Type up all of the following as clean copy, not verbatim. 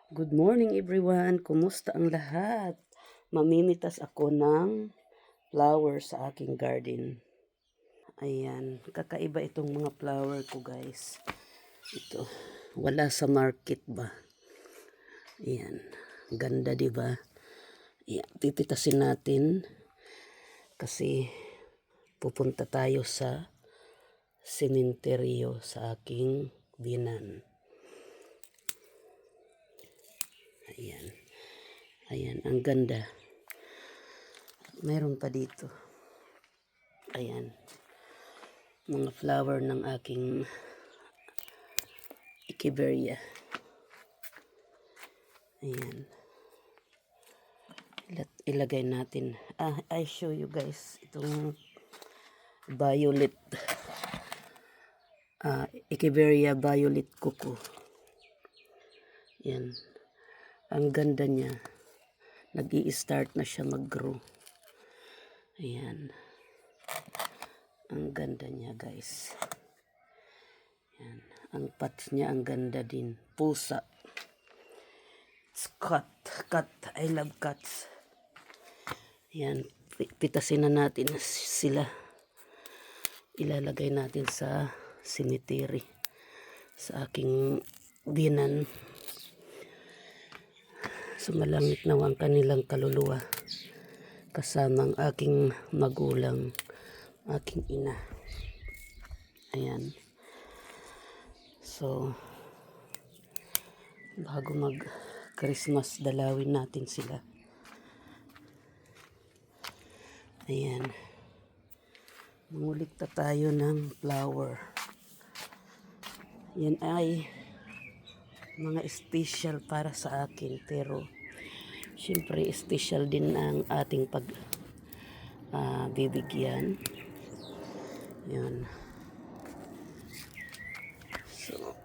Good morning everyone. Kumusta ang lahat? Mamimitas ako ng flower sa aking garden. Ayan, kakaiba itong mga flower ko guys. Ito, wala sa market ba? Ayan, ganda 'di ba? Ayan, pipitasin natin kasi pupunta tayo sa sementeryo sa aking binan. Ayan. Ayan, ang ganda. Meron pa dito. Ayan. Mga flower ng aking Echeveria. Ayan. Ilagay natin. I show you guys itong violet. Echeveria violet cuckoo. Ayan. Ang ganda niya. Nag-i-start na siya mag-grow. Ayan. Ang ganda niya guys. Ayan. Ang pots niya ang ganda din. Pusa. It's cut. I love cats. Ayan. Pitasin na natin sila. Ilalagay natin sa cemetery. Sa aking binan. Sumalangit na ang kanilang kaluluwa. Kasama ang aking magulang. Aking ina. Ayan. So, bago mag-Christmas, dalawin natin sila. Ayan. Mangulikta tayo ng flower. Yan ay mga special para sa akin. Pero, syempre, special din ang ating bibigyan. Yan. So,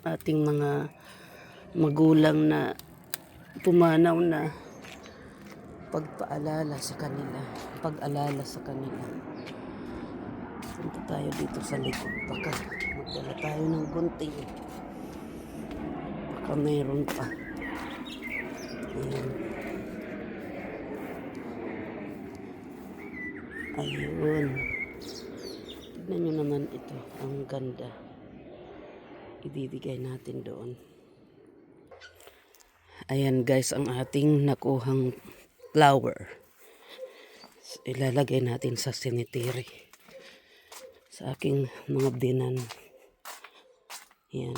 ating mga magulang na pumanaw na pag-alala sa kanila. Punta tayo dito sa likod. Baka magdala tayo ng gunting. Baka mayroon pa. Ayan. Ayun. Tignan nyo naman ito. Ang ganda. Ibibigay natin doon. Ayan guys, ang ating nakuhang flower. So, ilalagay natin sa cemetery. Sa aking mga binan. Ayan.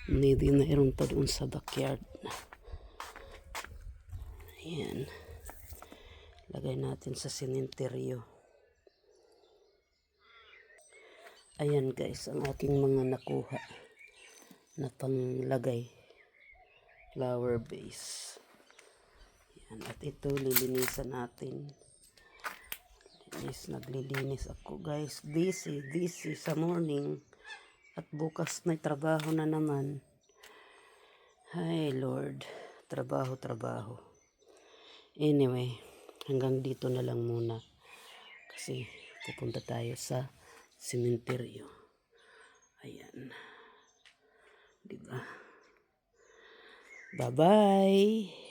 Maybe mayroon pa doon sa backyard. Ayan. Lagay natin sa sementeryo. Ayan guys, ang aking mga nakuha na panglagay. Flower vase. Ayan. At ito, lilinisan natin. Naglilinis ako guys. Busy sa morning. At bukas may trabaho na naman. Ay Lord, trabaho. Anyway, hanggang dito na lang muna. Kasi pupunta tayo sa sementeryo. Ayan. Diba? Bye-bye.